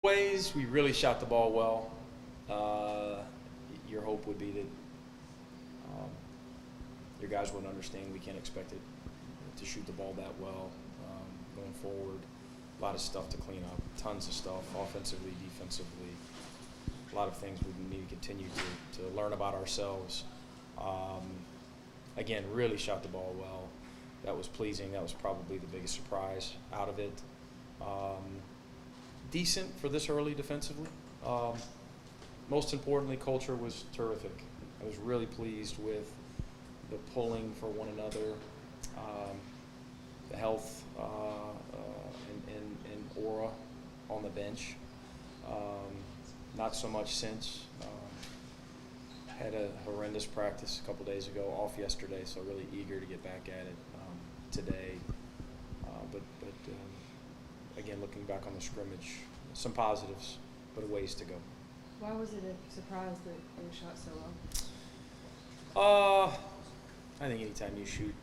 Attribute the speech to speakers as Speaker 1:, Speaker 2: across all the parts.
Speaker 1: Ways we really shot the ball well. Your hope would be that your guys would understand we can't expect it to shoot the ball that well going forward. A lot of stuff to clean up, tons of stuff, offensively, defensively. A lot of things we need to continue to learn about ourselves. Again, really shot the ball well. That was pleasing. That was probably the biggest surprise out of it. Decent for this early defensively. Most importantly, culture was terrific. I was really pleased with the pulling for one another, the health and aura on the bench. Not so much since. Had a horrendous practice a couple days ago, off yesterday, so really eager to get back at it today. But again, looking back on the scrimmage, some positives, but a ways to go.
Speaker 2: Why was it a surprise that you shot so well?
Speaker 1: I think anytime you shoot,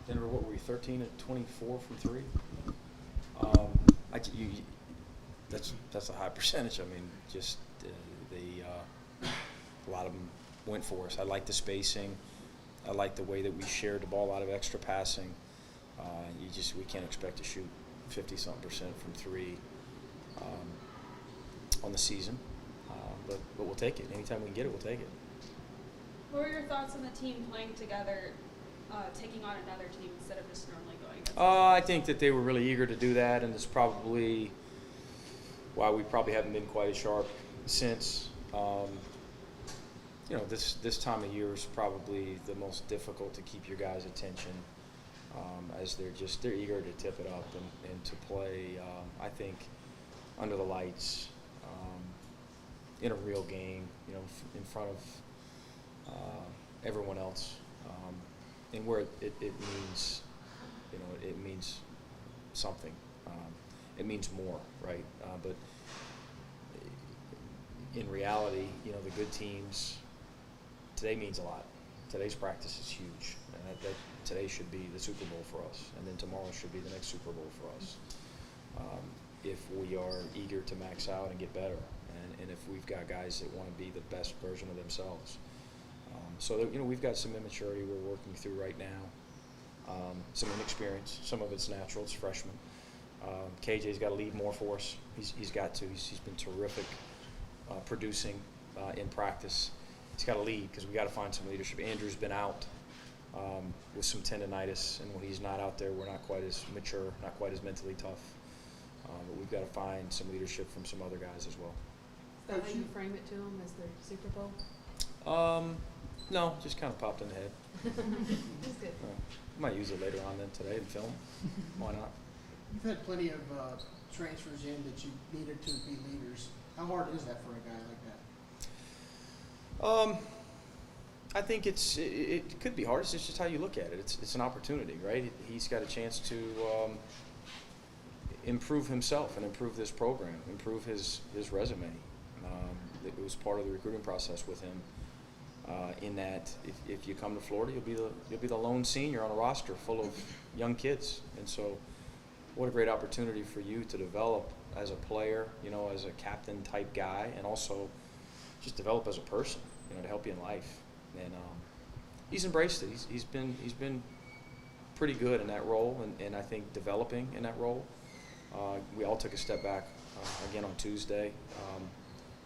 Speaker 1: Denver, what were we, 13 of 24 from three? That's a high percentage. I mean, just a lot of them went for us. I like the spacing. I like the way that we shared the ball out of extra passing. We can't expect to shoot 50-something% from three on the season, but we'll take it. Anytime we can get it, we'll take it.
Speaker 3: What were your thoughts on the team playing together, taking on another team instead of just normally going against
Speaker 1: I think that they were really eager to do that, and it's probably why we probably haven't been quite as sharp since. This time of year is probably the most difficult to keep your guys' attention, as they're eager to tip it up and to play. I think under the lights, in a real game, in front of everyone else, and where it means, it means something. It means more, right? But in reality, the good teams, today means a lot. Today's practice is huge. And today should be the Super Bowl for us, and then tomorrow should be the next Super Bowl for us. If we are eager to max out and get better, and if we've got guys that want to be the best version of themselves. So that, we've got some immaturity we're working through right now, some inexperience. Some of it's natural. It's freshman. KJ's got to lead more for us. He's got to. He's been terrific producing in practice. He's got to lead because we got to find some leadership. Andrew's been out with some tendonitis, and when he's not out there, we're not quite as mature, not quite as mentally tough. But we've got to find some leadership from some other guys as well.
Speaker 2: Is that how you frame it to them, as their Super Bowl?
Speaker 1: No, just kind of popped in the head.
Speaker 2: That's good.
Speaker 1: Might use it later on then today in film. Why not?
Speaker 4: You've had plenty of transfers in that you needed to be leaders. How hard is that for a guy like that?
Speaker 1: I think it could be hard. It's just how you look at it. It's an opportunity, right? He's got a chance to improve himself and improve this program, improve his resume. It was part of the recruiting process with him. In that, if you come to Florida, you'll be the lone senior on a roster full of young kids, and so what a great opportunity for you to develop as a player, as a captain type guy, and also just develop as a person, to help you in life. And he's embraced it. He's been pretty good in that role, and I think developing in that role. We all took a step back again on Tuesday.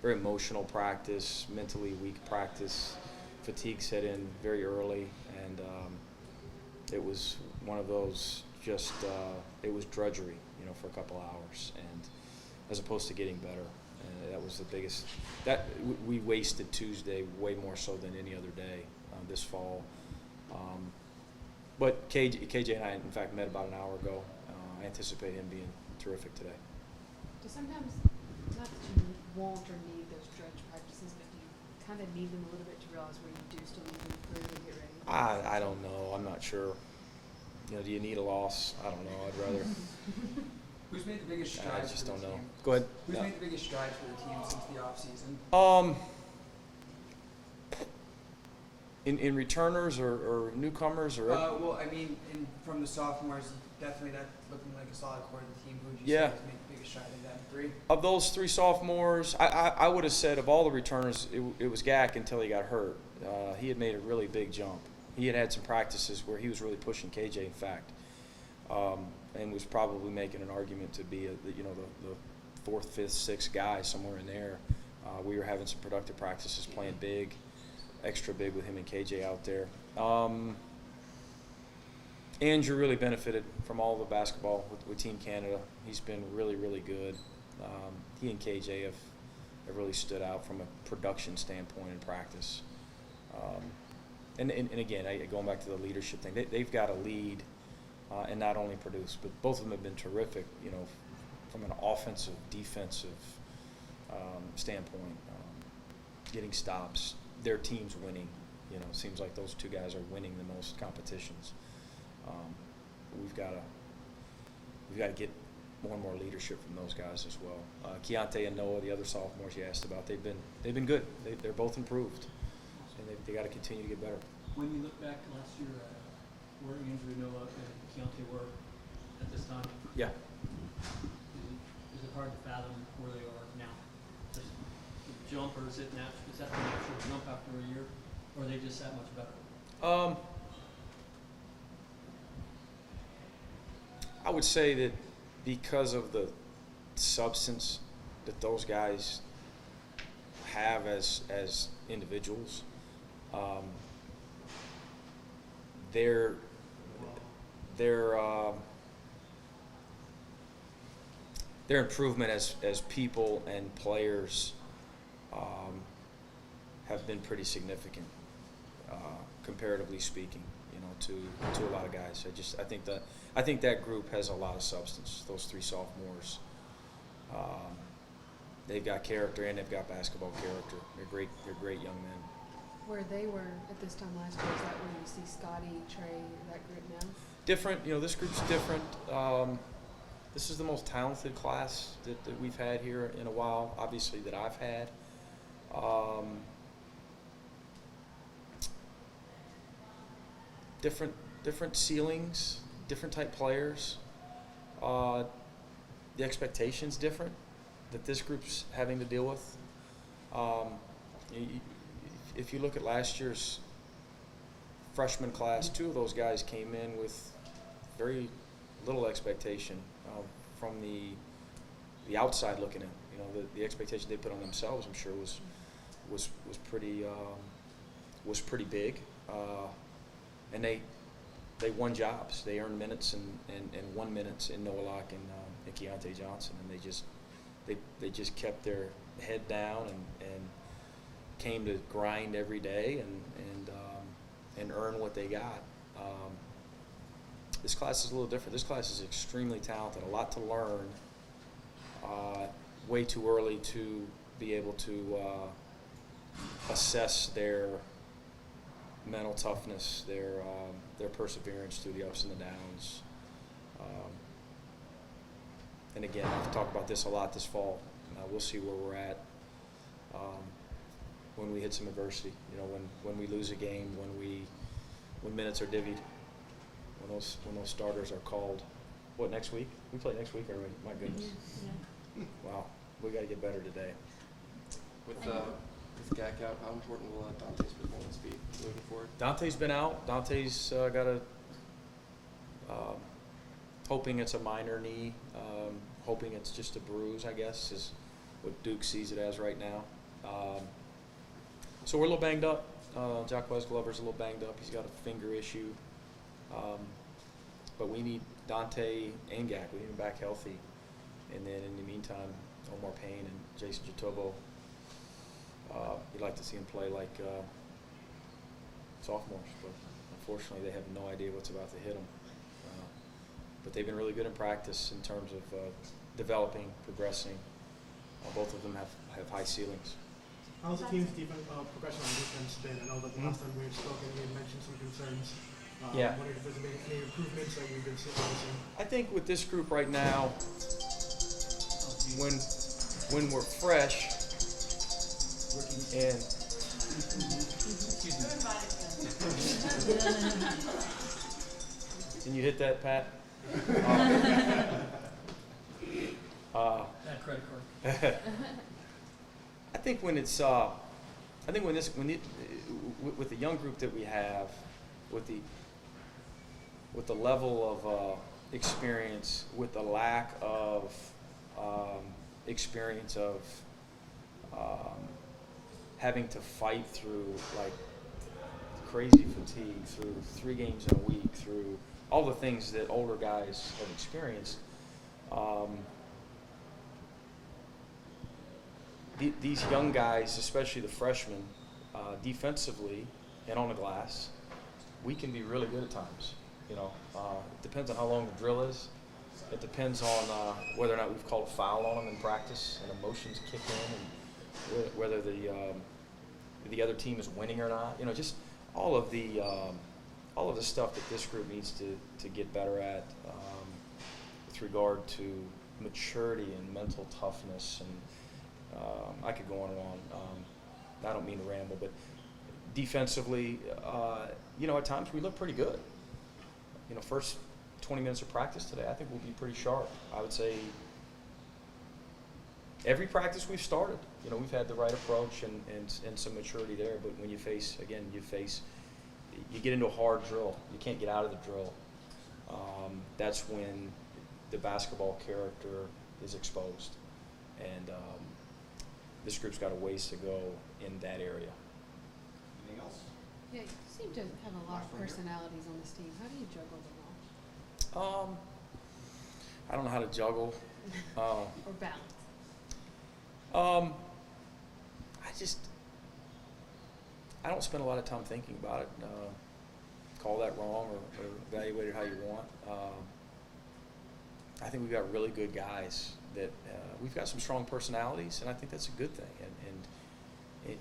Speaker 1: Very emotional practice, mentally weak practice. Fatigue set in very early, and it was one of those it was drudgery, for a couple hours, and as opposed to getting better. And that was the biggest. We wasted Tuesday way more so than any other day this fall. But KJ and I, in fact, met about an hour ago. I anticipate him being terrific today.
Speaker 2: Do sometimes, not that you want or need those drudge practices, but do you kind of need them a little bit to realize where you do still need to improve and get ready?
Speaker 1: I don't know. I'm not sure. Do you need a loss? I don't know. I'd rather.
Speaker 5: Who's made the biggest strides?
Speaker 1: I just
Speaker 5: for
Speaker 1: don't
Speaker 5: the
Speaker 1: know.
Speaker 5: team?
Speaker 1: Go ahead.
Speaker 5: Who's
Speaker 1: No.
Speaker 5: made the biggest strides for the team since the offseason?
Speaker 1: In returners or newcomers or.
Speaker 5: Well, I mean, from the sophomores, definitely that looking like a solid core of the team. Who would you
Speaker 1: Yeah.
Speaker 5: say has made the biggest stride they've had? 3?
Speaker 1: Of those 3 sophomores, I would have said of all the returners, it was Gak until he got hurt. He had made a really big jump. He had some practices where he was really pushing KJ, in fact, and was probably making an argument to be the 4th, 5th, 6th guy somewhere in there. We were having some productive practices, playing big, extra big with him and KJ out there. Andrew really benefited from all the basketball with Team Canada. He's been really, really good. He and KJ have really stood out from a production standpoint in practice. And again, going back to the leadership thing, they've got to lead and not only produce, but both of them have been terrific, from an offensive, defensive standpoint, getting stops. Their team's winning. It seems like those 2 guys are winning the most competitions. We've got to get more and more leadership from those guys as well. Keontae and Noah, the other sophomores you asked about, they've been good. They're both improved, and they got to continue to get better.
Speaker 6: When you look back last year, where Andrew, Noah, and Keontae were at this time,
Speaker 1: Yeah.
Speaker 6: is it hard to fathom where they are now? Just the jump, or is that the natural jump after a year, or are they just that much better?
Speaker 1: I would say that because of the substance that those guys have as individuals, their improvement as people and players have been pretty significant, comparatively speaking, to a lot of guys. I think that group has a lot of substance. Those 3 sophomores, they've got character and they've got basketball character. They're great young men.
Speaker 2: Where they were at this time last year, is that where you see Scotty, Trey, that group now?
Speaker 1: Different, this group's different. This is the most talented class that we've had here in a while, obviously, that I've had. Different ceilings, different type players. The expectation's different that this group's having to deal with. If you look at last year's freshman class, 2 of those guys came in with very little expectation from the outside looking in. The expectation they put on themselves, I'm sure, was pretty big. And they won jobs. They earned minutes and won minutes in Noah Locke and Keontae Johnson, and they just kept their head down and came to grind every day and earn what they got. This class is a little different. This class is extremely talented, a lot to learn. Way too early to be able to assess their mental toughness, their perseverance through the ups and the downs. And again, I've talked about this a lot this fall. We'll see where we're at when we hit some adversity. When we lose a game, when minutes are divvied, when those starters are called. What, next week? We play next week already. My goodness.
Speaker 2: Yeah.
Speaker 1: Wow, we got to get better today.
Speaker 7: With Gak out, how important will Dante's performance be moving forward?
Speaker 1: Dante's been out. Dante's got hoping it's a minor knee, hoping it's just a bruise, I guess, is what Duke sees it as right now. So we're a little banged up. Jacques Glover's a little banged up. He's got a finger issue. But we need Dante and Gak. We need them back healthy. And then in the meantime, Omar Payne and Jason Jatobo, you'd like to see them play like sophomores, but unfortunately they have no idea what's about to hit them. But they've been really good in practice in terms of developing, progressing. Both of them have high ceilings.
Speaker 4: How's the team's progression on defense been? I know that the last time we had spoken, we had mentioned some concerns.
Speaker 1: Yeah.
Speaker 4: Wondering if there's been any improvements that you've been seeing.
Speaker 1: I think with this group right now, when we're fresh and can you hit that, Pat?
Speaker 6: credit card.
Speaker 1: I think when it's, with the young group that we have, with the level of experience, with the lack of experience of having to fight through like crazy fatigue, through 3 games in a week, through all the things that older guys have experienced. These young guys, especially the freshmen, defensively and on the glass, we can be really good at times. You know, it depends on how long the drill is. It depends on whether or not we've called a foul on them in practice and emotions kick in, and whether the other team is winning or not. You know, just all of the stuff that this group needs to get better at with regard to maturity and mental toughness. And I could go on and on. I don't mean to ramble, but defensively, you know, at times we look pretty good. You know, first 20 minutes of practice today, I think we'll be pretty sharp. I would say every practice we've started, you know, we've had the right approach and some maturity there. But when you get into a hard drill, you can't get out of the drill. That's when the basketball character is exposed. And this group's got a ways to go in that area.
Speaker 8: Anything else?
Speaker 2: Yeah, you seem to have a lot of personalities on this team. How do you juggle them all?
Speaker 1: I don't know how to juggle.
Speaker 2: Or balance?
Speaker 1: I don't spend a lot of time thinking about it. Call that wrong or evaluate it how you want. I think we've got really good guys that we've got some strong personalities, and I think that's a good thing.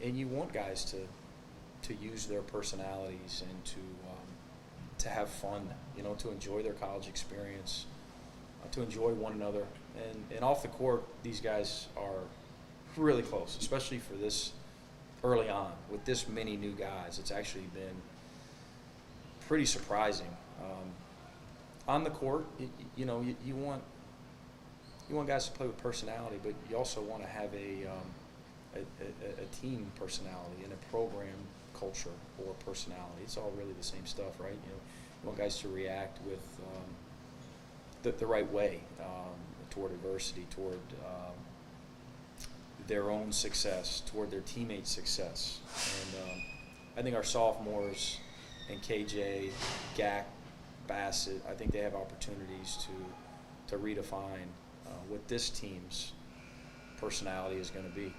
Speaker 1: And you want guys to use their personalities and to have fun, you know, to enjoy their college experience, to enjoy one another. And off the court, these guys are really close, especially for this early on with this many new guys. It's actually been pretty surprising. On the court, you know, you want guys to play with personality, but you also want to have a team personality and a program culture or personality. It's all really the same stuff, right? You know, you want guys to react with the right way toward adversity, toward their own success, toward their teammates' success. And I think our sophomores and KJ, Gak, Bassett, I think they have opportunities to redefine what this team's personality is going to be.